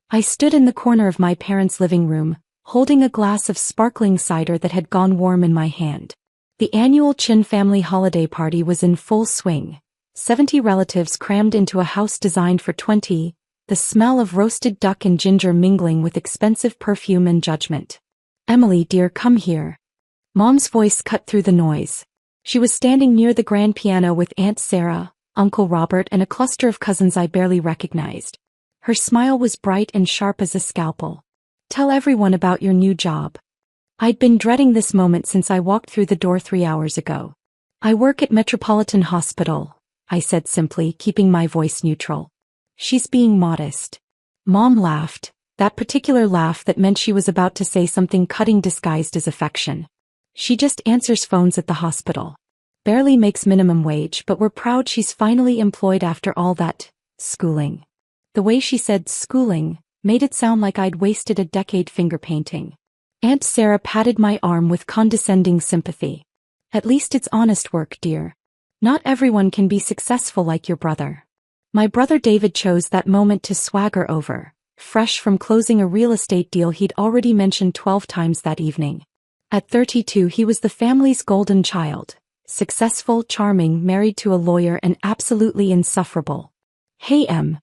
I stood in the corner of my parents' living room, holding a glass of sparkling cider that had gone warm in my hand. The annual Chen family holiday party was in full swing. 70 relatives crammed into a house designed for 20, the smell of roasted duck and ginger mingling with expensive perfume and judgment. "Emily, dear, come here." Mom's voice cut through the noise. She was standing near the grand piano with Aunt Sarah, Uncle Robert, and a cluster of cousins I barely recognized. Her smile was bright and sharp as a scalpel. "Tell everyone about your new job." I'd been dreading this moment since I walked through the door 3 hours ago. "I work at Metropolitan Hospital," I said simply, keeping my voice neutral. "She's being modest." Mom laughed, that particular laugh that meant she was about to say something cutting disguised as affection. "She just answers phones at the hospital. Barely makes minimum wage, but we're proud she's finally employed after all that schooling." The way she said schooling made it sound like I'd wasted a decade finger painting. Aunt Sarah patted my arm with condescending sympathy. "At least it's honest work, dear. Not everyone can be successful like your brother." My brother David chose that moment to swagger over, fresh from closing a real estate deal he'd already mentioned 12 times that evening. At 32, he was the family's golden child, successful, charming, married to a lawyer, and absolutely insufferable. "Hey, Em."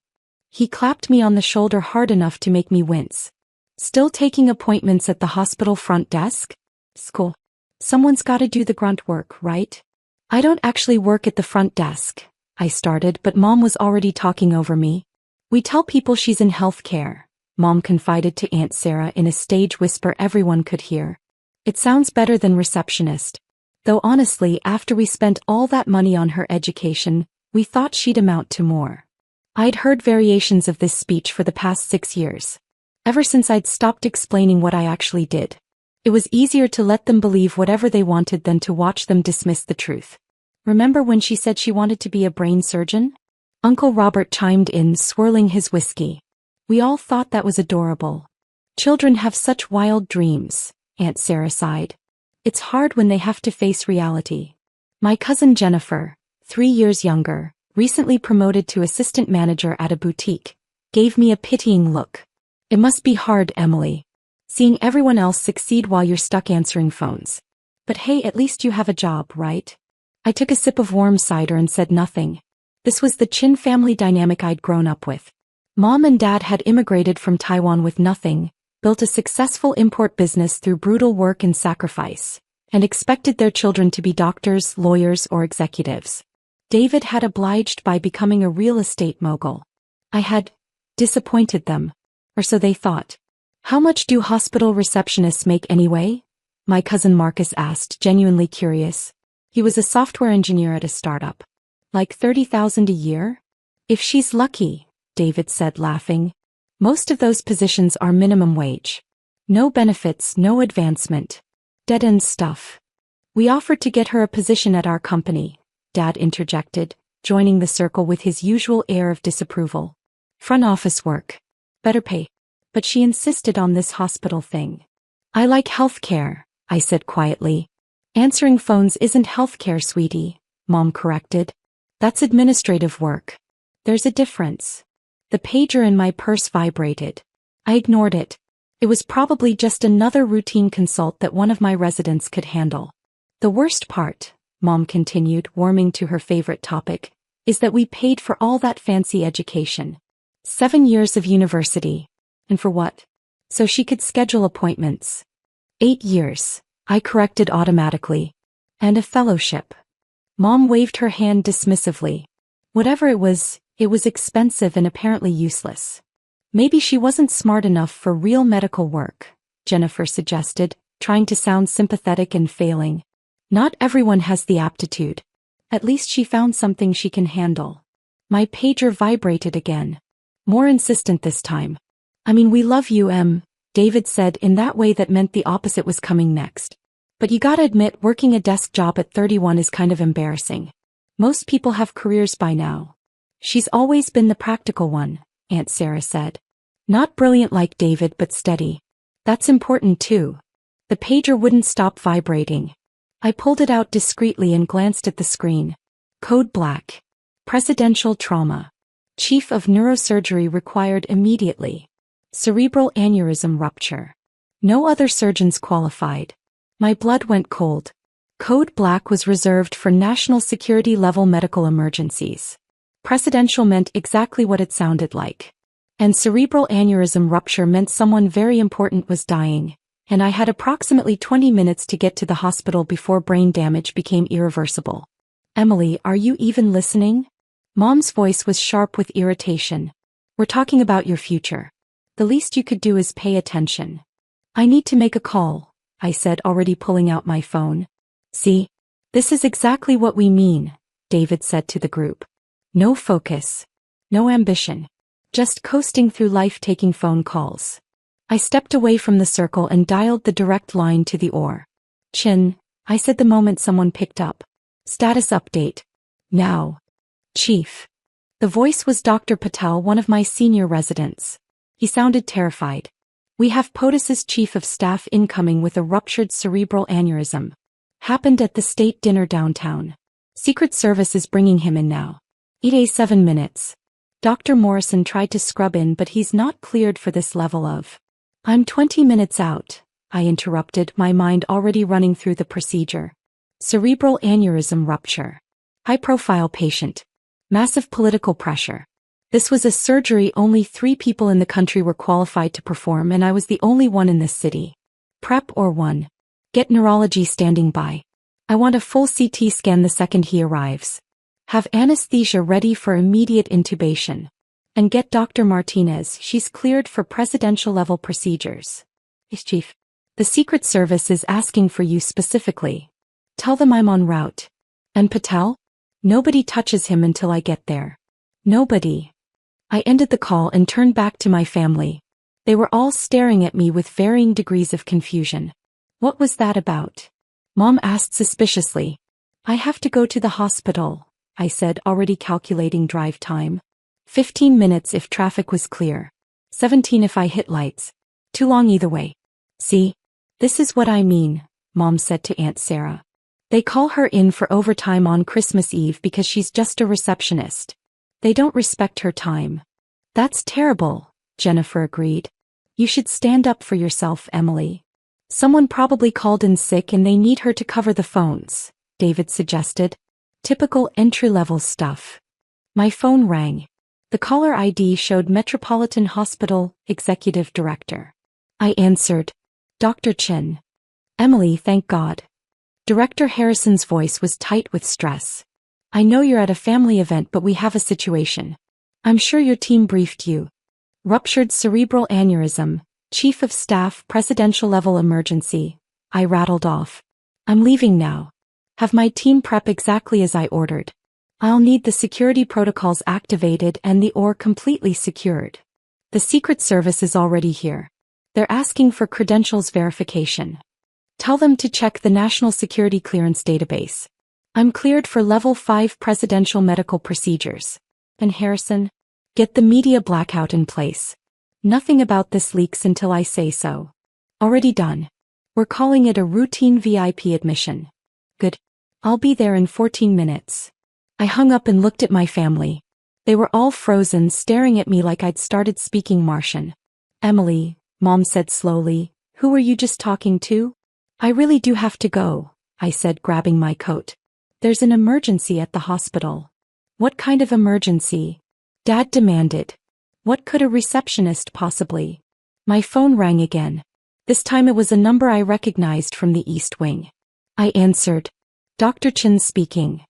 He clapped me on the shoulder hard enough to make me wince. "Still taking appointments at the hospital front desk? School. Someone's gotta do the grunt work, right?" "I don't actually work at the front desk," I started, but Mom was already talking over me. "We tell people she's in healthcare," Mom confided to Aunt Sarah in a stage whisper everyone could hear. "It sounds better than receptionist. Though honestly, after we spent all that money on her education, we thought she'd amount to more." I'd heard variations of this speech for the past 6 years. Ever since I'd stopped explaining what I actually did. It was easier to let them believe whatever they wanted than to watch them dismiss the truth. "Remember when she said she wanted to be a brain surgeon?" Uncle Robert chimed in, swirling his whiskey. "We all thought that was adorable." "Children have such wild dreams," Aunt Sarah sighed. "It's hard when they have to face reality." My cousin Jennifer, 3 years younger, recently promoted to assistant manager at a boutique, gave me a pitying look. "It must be hard, Emily. Seeing everyone else succeed while you're stuck answering phones. But hey, at least you have a job, right?" I took a sip of warm cider and said nothing. This was the Chen family dynamic I'd grown up with. Mom and Dad had immigrated from Taiwan with nothing, built a successful import business through brutal work and sacrifice, and expected their children to be doctors, lawyers, or executives. David had obliged by becoming a real estate mogul. I had disappointed them, or so they thought. "How much do hospital receptionists make anyway?" my cousin Marcus asked, genuinely curious. He was a software engineer at a startup. "Like 30,000 a year? If she's lucky," David said, laughing. "Most of those positions are minimum wage. No benefits, no advancement. Dead-end stuff." "We offered to get her a position at our company," Dad interjected, joining the circle with his usual air of disapproval. "Front office work. Better pay. But she insisted on this hospital thing." "I like healthcare," I said quietly. "Answering phones isn't healthcare, sweetie," Mom corrected. "That's administrative work. There's a difference." The pager in my purse vibrated. I ignored it. It was probably just another routine consult that one of my residents could handle. "The worst part," Mom continued, warming to her favorite topic, "is that we paid for all that fancy education. 7 years of university. And for what? So she could schedule appointments." 8 years, I corrected automatically. "And a fellowship." Mom waved her hand dismissively. Whatever it was expensive and apparently useless. "Maybe she wasn't smart enough for real medical work," Jennifer suggested, trying to sound sympathetic and failing. "Not everyone has the aptitude. At least she found something she can handle." My pager vibrated again. More insistent this time. "I mean, we love you, Em," David said in that way that meant the opposite was coming next. "But you gotta admit, working a desk job at 31 is kind of embarrassing. Most people have careers by now." "She's always been the practical one," Aunt Sarah said. "Not brilliant like David, but steady. That's important too." The pager wouldn't stop vibrating. I pulled it out discreetly and glanced at the screen. Code black. Presidential trauma. Chief of neurosurgery required immediately. cerebral aneurysm rupture. No other surgeons qualified. My blood went cold. Code Black was reserved for national security level medical emergencies. Precedential meant exactly what it sounded like. And cerebral aneurysm rupture meant someone very important was dying, and I had approximately 20 minutes to get to the hospital before brain damage became irreversible. Emily, are you even listening? Mom's voice was sharp with irritation. We're talking about your future. The least you could do is pay attention. I need to make a call, I said, already pulling out my phone. See? This is exactly what we mean, David said to the group. No focus. No ambition. Just coasting through life taking phone calls. I stepped away from the circle and dialed the direct line to the OR. Chen, I said the moment someone picked up. Status update. Now. Chief. The voice was Dr. Patel, one of my senior residents. He sounded terrified. We have POTUS's chief of staff incoming with a ruptured cerebral aneurysm. Happened at the state dinner downtown. Secret Service is bringing him in now. 7 minutes. Dr. Morrison tried to scrub in, but he's not cleared for this level of. I'm 20 minutes out, I interrupted, my mind already running through the procedure. Cerebral aneurysm rupture. High-profile patient. Massive political pressure. This was a surgery only 3 people in the country were qualified to perform, and I was the only one in this city. Prep or 1. Get neurology standing by. I want a full CT scan the second he arrives. Have anesthesia ready for immediate intubation. And get Dr. Martinez, she's cleared for presidential-level procedures. Chief. The Secret Service is asking for you specifically. Tell them I'm en route. And Patel? Nobody touches him until I get there. Nobody. I ended the call and turned back to my family. They were all staring at me with varying degrees of confusion. What was that about? Mom asked suspiciously. I have to go to the hospital, I said, already calculating drive time. 15 minutes if traffic was clear. 17 if I hit lights. Too long either way. See? This is what I mean, Mom said to Aunt Sarah. They call her in for overtime on Christmas Eve because she's just a receptionist. They don't respect her time. That's terrible, Jennifer agreed. You should stand up for yourself, Emily. Someone probably called in sick and they need her to cover the phones, David suggested. Typical entry-level stuff. My phone rang. The caller ID showed Metropolitan Hospital, Executive Director. I answered. Dr. Chen. Emily, thank God. Director Harrison's voice was tight with stress. I know you're at a family event, but we have a situation. I'm sure your team briefed you. Ruptured cerebral aneurysm, Chief of Staff, presidential-level emergency. I rattled off. I'm leaving now. Have my team prep exactly as I ordered. I'll need the security protocols activated and the OR completely secured. The Secret Service is already here. They're asking for credentials verification. Tell them to check the National Security Clearance database. I'm cleared for Level 5 presidential medical procedures. And Harrison? Get the media blackout in place. Nothing about this leaks until I say so. Already done. We're calling it a routine VIP admission. Good. I'll be there in 14 minutes. I hung up and looked at my family. They were all frozen, staring at me like I'd started speaking Martian. Emily, Mom said slowly, who were you just talking to? I really do have to go, I said, grabbing my coat. There's an emergency at the hospital. What kind of emergency? Dad demanded. What could a receptionist possibly? My phone rang again. This time it was a number I recognized from the East Wing. I answered. Dr. Chen speaking.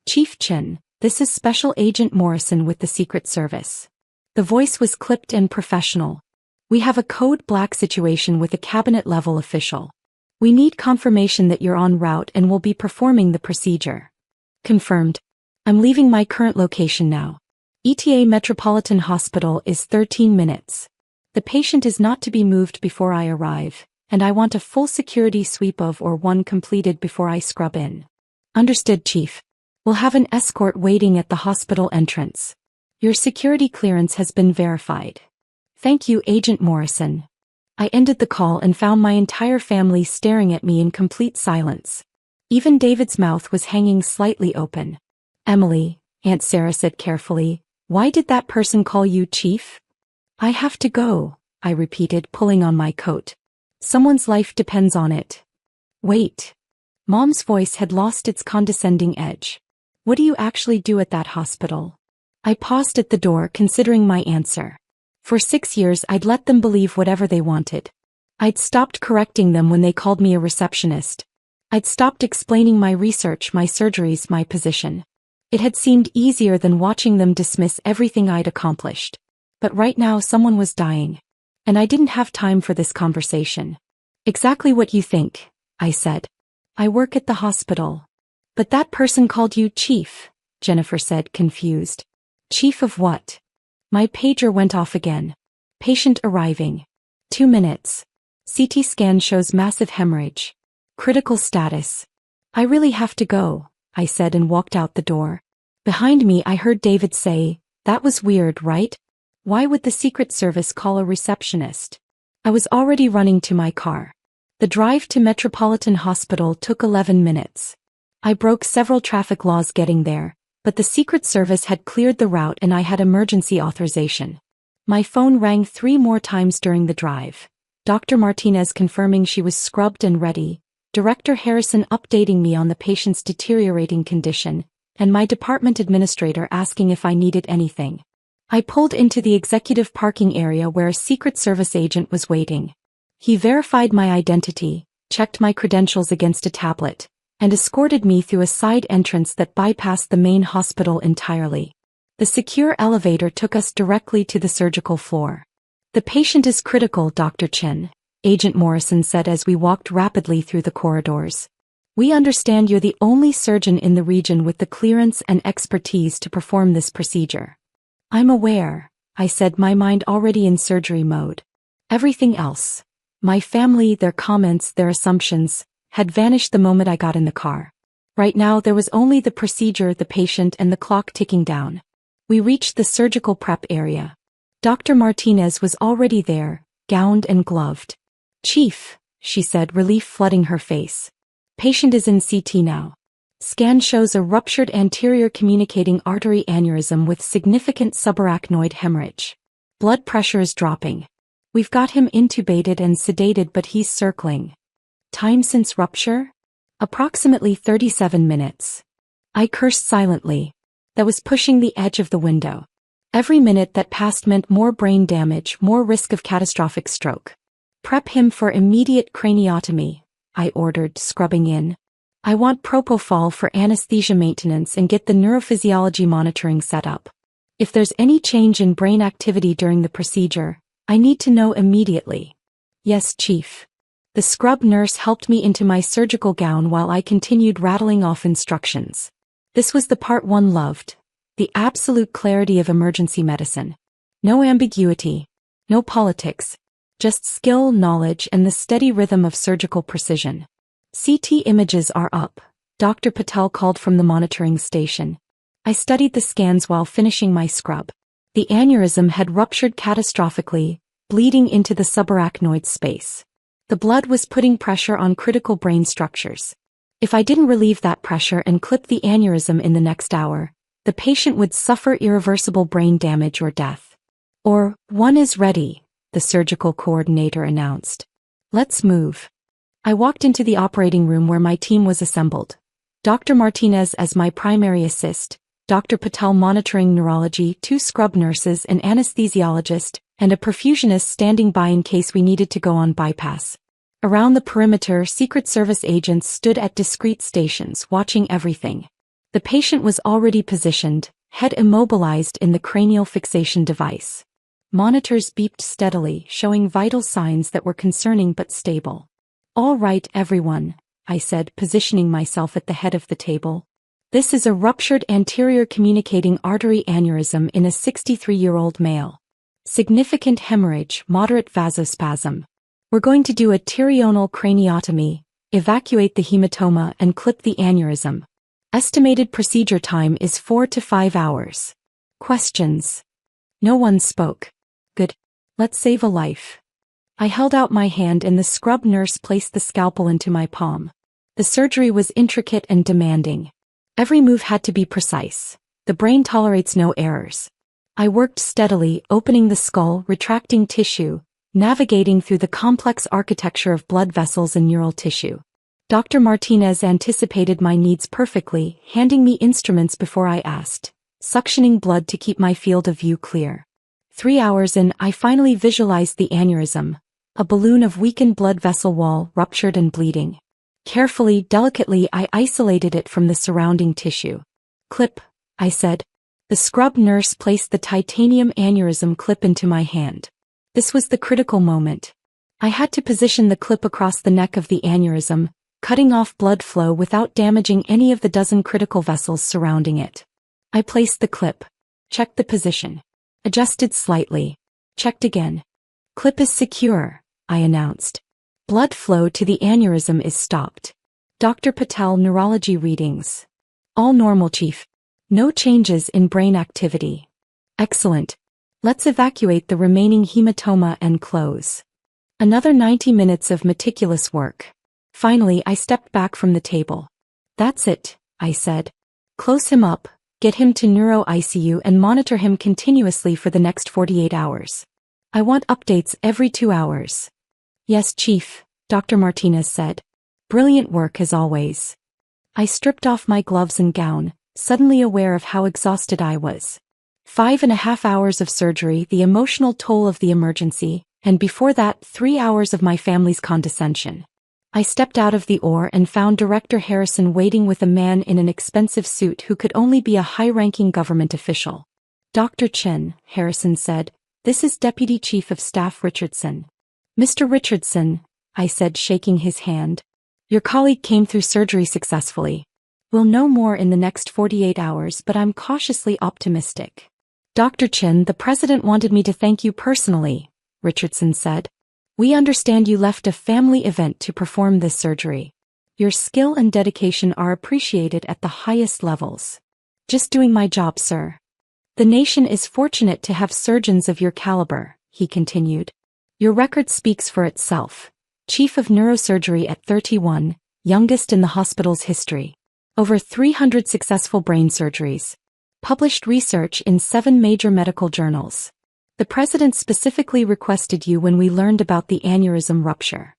Chief Chen, this is Special Agent Morrison with the Secret Service. The voice was clipped and professional. We have a code black situation with a cabinet-level official. We need confirmation that you're en route and will be performing the procedure. Confirmed. I'm leaving my current location now. ETA Metropolitan Hospital is 13 minutes. The patient is not to be moved before I arrive, and I want a full security sweep of or one completed before I scrub in. Understood, Chief. We'll have an escort waiting at the hospital entrance. Your security clearance has been verified. Thank you, Agent Morrison. I ended the call and found my entire family staring at me in complete silence. Even David's mouth was hanging slightly open. Emily, Aunt Sarah said carefully, why did that person call you Chief? I have to go, I repeated, pulling on my coat. Someone's life depends on it. Wait. Mom's voice had lost its condescending edge. What do you actually do at that hospital? I paused at the door, considering my answer. For 6 years I'd let them believe whatever they wanted. I'd stopped correcting them when they called me a receptionist. I'd stopped explaining my research, my surgeries, my position. It had seemed easier than watching them dismiss everything I'd accomplished. But right now someone was dying. And I didn't have time for this conversation. Exactly what you think, I said. I work at the hospital. But that person called you chief, Jennifer said, confused. Chief of what? My pager went off again. Patient arriving. 2 minutes. CT scan shows massive hemorrhage. Critical status. I really have to go, I said and walked out the door. Behind me I heard David say, that was weird, right? Why would the Secret Service call a receptionist? I was already running to my car. The drive to Metropolitan Hospital took 11 minutes. I broke several traffic laws getting there, but the Secret Service had cleared the route and I had emergency authorization. My phone rang 3 more times during the drive. Dr. Martinez confirming she was scrubbed and ready, Director Harrison updating me on the patient's deteriorating condition, and my department administrator asking if I needed anything. I pulled into the executive parking area where a Secret Service agent was waiting. He verified my identity, checked my credentials against a tablet, and escorted me through a side entrance that bypassed the main hospital entirely. The secure elevator took us directly to the surgical floor. The patient is critical, Dr. Chen, Agent Morrison said as we walked rapidly through the corridors. We understand you're the only surgeon in the region with the clearance and expertise to perform this procedure. I'm aware, I said, my mind already in surgery mode. Everything else, my family, their comments, their assumptions, had vanished the moment I got in the car. Right now there was only the procedure, the patient, and the clock ticking down. We reached the surgical prep area. Dr. Martinez was already there, gowned and gloved. Chief, she said, relief flooding her face. Patient is in CT now. Scan shows a ruptured anterior communicating artery aneurysm with significant subarachnoid hemorrhage. Blood pressure is dropping. We've got him intubated and sedated, but he's circling. Time since rupture? Approximately 37 minutes. I cursed silently. That was pushing the edge of the window. Every minute that passed meant more brain damage, more risk of catastrophic stroke. Prep him for immediate craniotomy, I ordered, scrubbing in. I want propofol for anesthesia maintenance and get the neurophysiology monitoring set up. If there's any change in brain activity during the procedure, I need to know immediately. Yes, Chief. The scrub nurse helped me into my surgical gown while I continued rattling off instructions. This was the part one loved. The absolute clarity of emergency medicine. No ambiguity. No politics. Just skill, knowledge, and the steady rhythm of surgical precision. CT images are up, Dr. Patel called from the monitoring station. I studied the scans while finishing my scrub. The aneurysm had ruptured catastrophically, bleeding into the subarachnoid space. The blood was putting pressure on critical brain structures. If I didn't relieve that pressure and clip the aneurysm in the next hour, the patient would suffer irreversible brain damage or death. Or, one is ready, the surgical coordinator announced. Let's move. I walked into the operating room where my team was assembled. Dr. Martinez as my primary assist, Dr. Patel monitoring neurology, 2 scrub nurses, an anesthesiologist, and a perfusionist standing by in case we needed to go on bypass. Around the perimeter, Secret Service agents stood at discrete stations, watching everything. The patient was already positioned, head immobilized in the cranial fixation device. Monitors beeped steadily, showing vital signs that were concerning but stable. All right, everyone, I said, positioning myself at the head of the table. This is a ruptured anterior communicating artery aneurysm in a 63-year-old male. Significant hemorrhage, moderate vasospasm. We're going to do a pterional craniotomy, evacuate the hematoma, and clip the aneurysm. Estimated procedure time is 4 to 5 hours. Questions? No one spoke. Good. Let's save a life. I held out my hand and the scrub nurse placed the scalpel into my palm. The surgery was intricate and demanding. Every move had to be precise. The brain tolerates no errors. I worked steadily, opening the skull, retracting tissue, navigating through the complex architecture of blood vessels and neural tissue. Dr. Martinez anticipated my needs perfectly, handing me instruments before I asked, suctioning blood to keep my field of view clear. 3 hours in, I finally visualized the aneurysm, a balloon of weakened blood vessel wall, ruptured and bleeding. Carefully, delicately, I isolated it from the surrounding tissue. "Clip," I said. The scrub nurse placed the titanium aneurysm clip into my hand. This was the critical moment. I had to position the clip across the neck of the aneurysm, cutting off blood flow without damaging any of the dozen critical vessels surrounding it. I placed the clip, checked the position, adjusted slightly, checked again. "Clip is secure," I announced. "Blood flow to the aneurysm is stopped. Dr. Patel, neurology readings. All normal, Chief. No changes in brain activity. Excellent. Let's evacuate the remaining hematoma and close." Another 90 minutes of meticulous work. Finally, I stepped back from the table. "That's it," I said. "Close him up, get him to neuro ICU and monitor him continuously for the next 48 hours. I want updates every 2 hours." "Yes, Chief," Dr. Martinez said. "Brilliant work as always." I stripped off my gloves and gown, suddenly aware of how exhausted I was. 5.5 hours of surgery, the emotional toll of the emergency, and before that 3 hours of my family's condescension. I stepped out of the OR and found Director Harrison waiting with a man in an expensive suit who could only be a high-ranking government official. "Dr. Chen," Harrison said, "this is Deputy Chief of Staff Richardson." "Mr. Richardson," I said, shaking his hand. "Your colleague came through surgery successfully. We'll know more in the next 48 hours, but I'm cautiously optimistic." "Dr. Chen, the President wanted me to thank you personally," Richardson said. "We understand you left a family event to perform this surgery. Your skill and dedication are appreciated at the highest levels." "Just doing my job, sir. The nation is fortunate to have surgeons of your caliber," he continued. "Your record speaks for itself. Chief of Neurosurgery at 31, youngest in the hospital's history. Over 300 successful brain surgeries. Published research in 7 major medical journals. The President specifically requested you when we learned about the aneurysm rupture."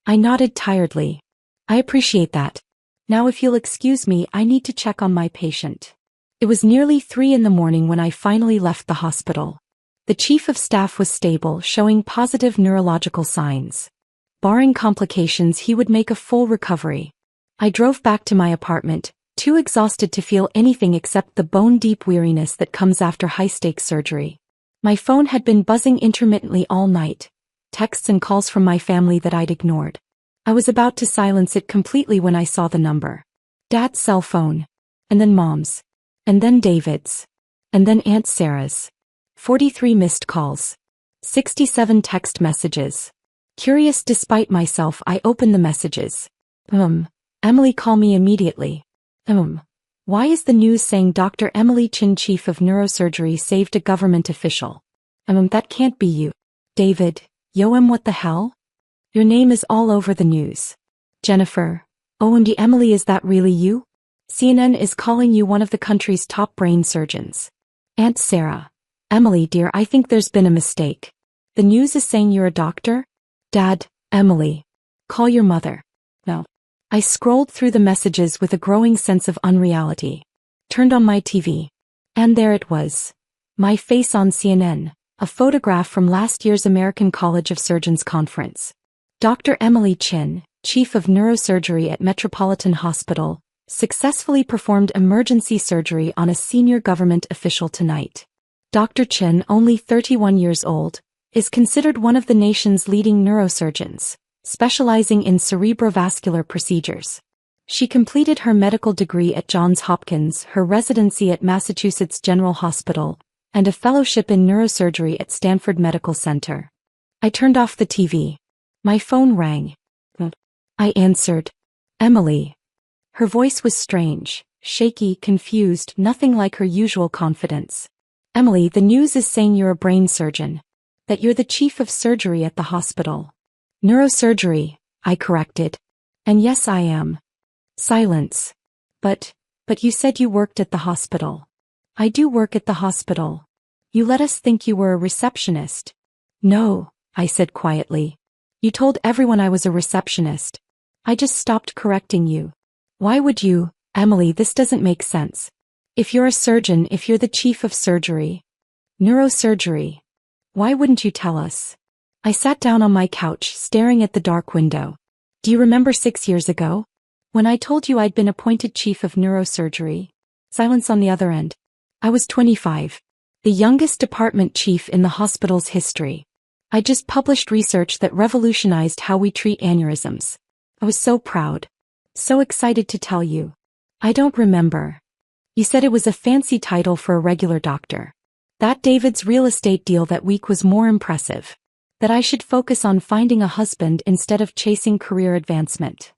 I nodded tiredly. "I appreciate that. Now if you'll excuse me, I need to check on my patient." It was nearly 3 in the morning when I finally left the hospital. The Chief of Staff was stable, showing positive neurological signs. Barring complications, he would make a full recovery. I drove back to my apartment, too exhausted to feel anything except the bone-deep weariness that comes after high-stakes surgery. My phone had been buzzing intermittently all night, texts and calls from my family that I'd ignored. I was about to silence it completely when I saw the number. Dad's cell phone. And then Mom's. And then David's. And then Aunt Sarah's. 43 missed calls. 67 text messages. Curious despite myself, I opened the messages. Emily, call me immediately. Why is the news saying Dr. Emily Chen, Chief of Neurosurgery, saved a government official? That can't be you. David, what the hell? Your name is all over the news. Jennifer, OMG, Emily, is that really you? CNN is calling you one of the country's top brain surgeons. Aunt Sarah. Emily, dear, I think there's been a mistake. The news is saying you're a doctor? Dad, Emily. Call your mother. No. I scrolled through the messages with a growing sense of unreality. Turned on my TV. And there it was. My face on CNN, a photograph from last year's American College of Surgeons conference. Dr. Emily Chen, Chief of Neurosurgery at Metropolitan Hospital, successfully performed emergency surgery on a senior government official tonight. Dr. Chen, only 31 years old, is considered one of the nation's leading neurosurgeons, specializing in cerebrovascular procedures. She completed her medical degree at Johns Hopkins, her residency at Massachusetts General Hospital, and a fellowship in neurosurgery at Stanford Medical Center. I turned off the TV. My phone rang. I answered. Emily. Her voice was strange, shaky, confused, nothing like her usual confidence. Emily, the news is saying you're a brain surgeon. That you're the chief of surgery at the hospital. Neurosurgery, I corrected. And yes, I am. Silence. But you said you worked at the hospital. I do work at the hospital. You let us think you were a receptionist. No, I said quietly. You told everyone I was a receptionist. I just stopped correcting you. Why would you, Emily? This doesn't make sense. If you're a surgeon, if you're the chief of surgery, neurosurgery, why wouldn't you tell us? I sat down on my couch, staring at the dark window. Do you remember 6 years ago? When I told you I'd been appointed chief of neurosurgery? Silence on the other end. I was 25. The youngest department chief in the hospital's history. I just published research that revolutionized how we treat aneurysms. I was so proud. So excited to tell you. I don't remember. You said it was a fancy title for a regular doctor. That David's real estate deal that week was more impressive. That I should focus on finding a husband instead of chasing career advancement.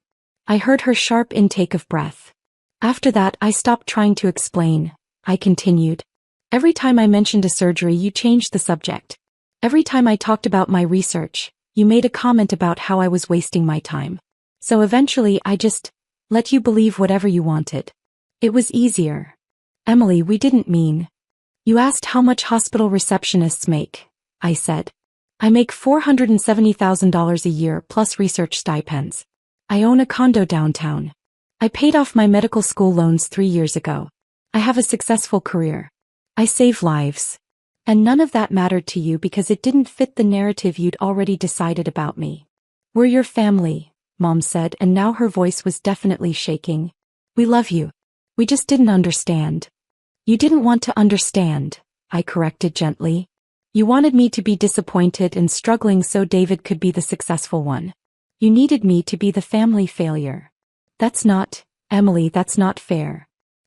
I heard her sharp intake of breath. After that, I stopped trying to explain. I continued. Every time I mentioned a surgery, you changed the subject. Every time I talked about my research, you made a comment about how I was wasting my time. So eventually I just let you believe whatever you wanted. It was easier. Emily, we didn't mean. You asked how much hospital receptionists make, I said. I make $470,000 a year plus research stipends. I own a condo downtown. I paid off my medical school loans 3 years ago. I have a successful career. I save lives. And none of that mattered to you because it didn't fit the narrative you'd already decided about me. We're your family, Mom said, and now her voice was definitely shaking. We love you. We just didn't understand. You didn't want to understand, I corrected gently. You wanted me to be disappointed and struggling so David could be the successful one. You needed me to be the family failure. That's not, Emily, that's not fair.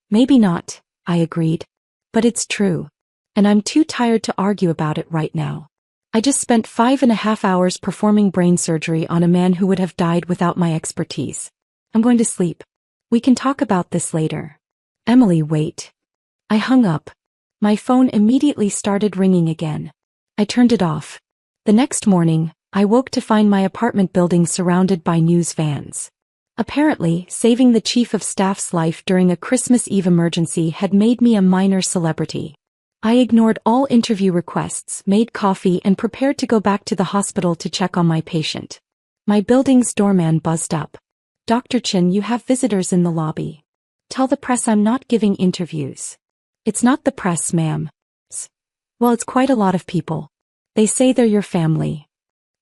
Maybe not, I agreed. But it's true. And I'm too tired to argue about it right now. I just spent 5.5 hours performing brain surgery on a man who would have died without my expertise. I'm going to sleep. We can talk about this later. Emily, wait. I hung up. My phone immediately started ringing again. I turned it off. The next morning, I woke to find my apartment building surrounded by news vans. Apparently, saving the chief of staff's life during a Christmas Eve emergency had made me a minor celebrity. I ignored all interview requests, made coffee, and prepared to go back to the hospital to check on my patient. My building's doorman buzzed up. Dr. Chen, you have visitors in the lobby. Tell the press I'm not giving interviews. It's not the press, ma'am. Well, it's quite a lot of people. They say they're your family.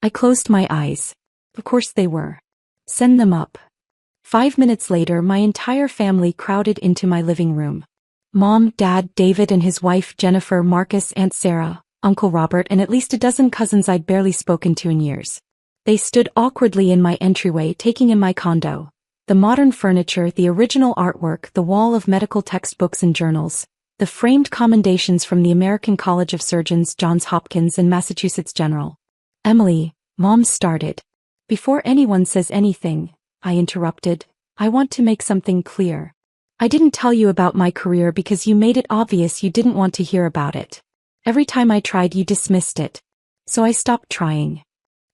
I closed my eyes. Of course they were. Send them up. 5 minutes later, my entire family crowded into my living room. Mom, Dad, David and his wife Jennifer, Marcus, Aunt Sarah, Uncle Robert, and at least a dozen cousins I'd barely spoken to in years. They stood awkwardly in my entryway, taking in my condo. The modern furniture, the original artwork, the wall of medical textbooks and journals, the framed commendations from the American College of Surgeons, Johns Hopkins and Massachusetts General. Emily, Mom started. Before anyone says anything, I interrupted, I want to make something clear. I didn't tell you about my career because you made it obvious you didn't want to hear about it. Every time I tried, you dismissed it. So I stopped trying.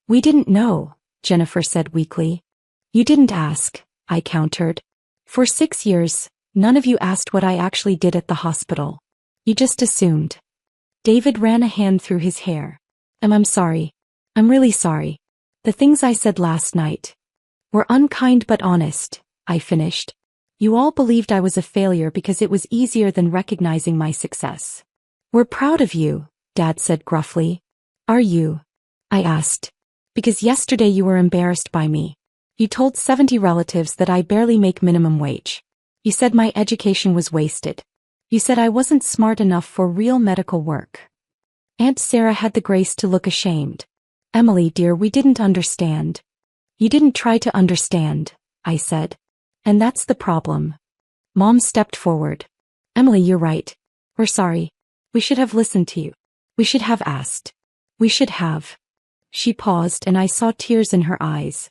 We didn't know, Jennifer said weakly. You didn't ask, I countered. For 6 years, none of you asked what I actually did at the hospital. You just assumed. David ran a hand through his hair. I'm sorry. I'm really sorry. The things I said last night were unkind but honest, I finished. You all believed I was a failure because it was easier than recognizing my success. We're proud of you, Dad said gruffly. Are you? I asked. Because yesterday you were embarrassed by me. You told 70 relatives that I barely make minimum wage. You said my education was wasted. You said I wasn't smart enough for real medical work. Aunt Sarah had the grace to look ashamed. Emily, dear, we didn't understand. You didn't try to understand, I said. And that's the problem. Mom stepped forward. Emily, you're right. We're sorry. We should have listened to you. We should have asked. We should have. She paused and I saw tears in her eyes.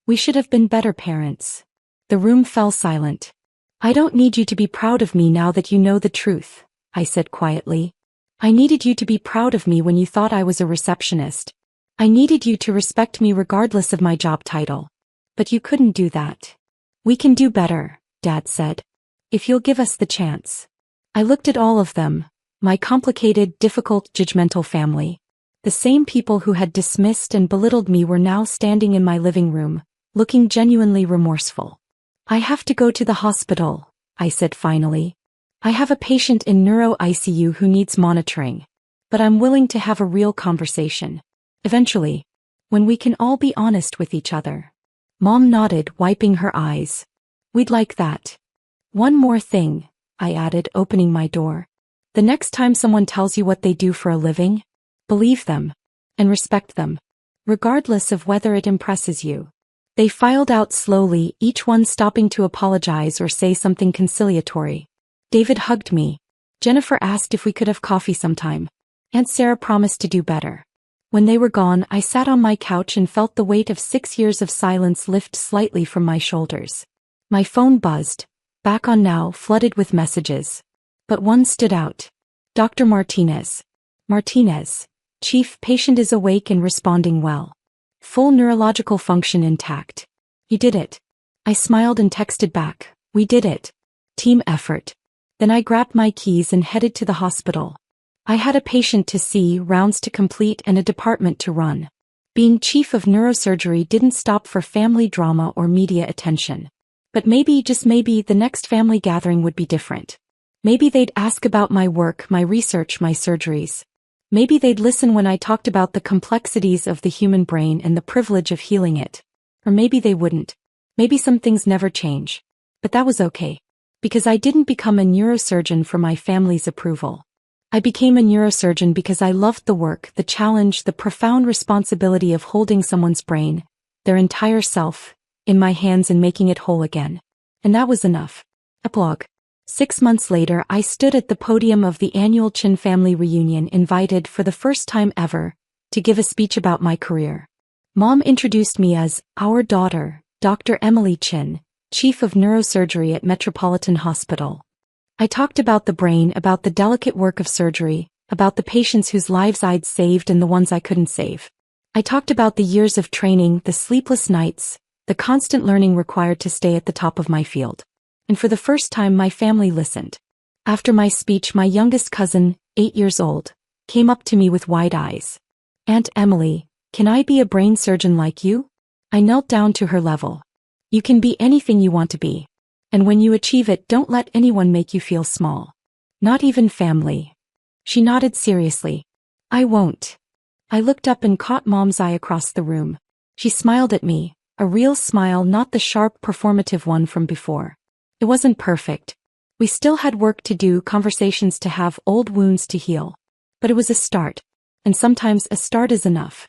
We should have been better parents. The room fell silent. I don't need you to be proud of me now that you know the truth, I said quietly. I needed you to be proud of me when you thought I was a receptionist. I needed you to respect me regardless of my job title. But you couldn't do that. We can do better, Dad said. If you'll give us the chance. I looked at all of them, my complicated, difficult, judgmental family. The same people who had dismissed and belittled me were now standing in my living room, looking genuinely remorseful. "I have to go to the hospital," I said finally. "I have a patient in neuro ICU who needs monitoring. But I'm willing to have a real conversation. Eventually. When we can all be honest with each other." Mom nodded, wiping her eyes. "We'd like that. One more thing," I added, opening my door. "The next time someone tells you what they do for a living, believe them. And respect them. Regardless of whether it impresses you." They filed out slowly, each one stopping to apologize or say something conciliatory. David hugged me. Jennifer asked if we could have coffee sometime. Aunt Sarah promised to do better. When they were gone, I sat on my couch and felt the weight of 6 years of silence lift slightly from my shoulders. My phone buzzed, back on now, flooded with messages. But one stood out. "Dr. Martinez. Martinez. Chief, patient is awake and responding well. Full neurological function intact. You did it." I smiled and texted back, "We did it. Team effort." Then I grabbed my keys and headed to the hospital. I had a patient to see, rounds to complete, and a department to run. Being chief of neurosurgery didn't stop for family drama or media attention. But maybe, just maybe, the next family gathering would be different. Maybe they'd ask about my work, my research, my surgeries. Maybe they'd listen when I talked about the complexities of the human brain and the privilege of healing it. Or maybe they wouldn't. Maybe some things never change. But that was okay. Because I didn't become a neurosurgeon for my family's approval. I became a neurosurgeon because I loved the work, the challenge, the profound responsibility of holding someone's brain, their entire self, in my hands and making it whole again. And that was enough. Epilogue. 6 months later, I stood at the podium of the annual Chen family reunion, invited for the first time ever to give a speech about my career. Mom introduced me as our daughter, Dr. Emily Chen, chief of neurosurgery at Metropolitan Hospital. I talked about the brain, about the delicate work of surgery, about the patients whose lives I'd saved and the ones I couldn't save. I talked about the years of training, the sleepless nights, the constant learning required to stay at the top of my field. And for the first time, my family listened. After my speech, my youngest cousin, 8 years old, came up to me with wide eyes. "Aunt Emily, can I be a brain surgeon like you?" I knelt down to her level. "You can be anything you want to be. And when you achieve it, don't let anyone make you feel small. Not even family." She nodded seriously. "I won't." I looked up and caught Mom's eye across the room. She smiled at me, a real smile, not the sharp, performative one from before. It wasn't perfect. We still had work to do, conversations to have, old wounds to heal. But it was a start. And sometimes a start is enough.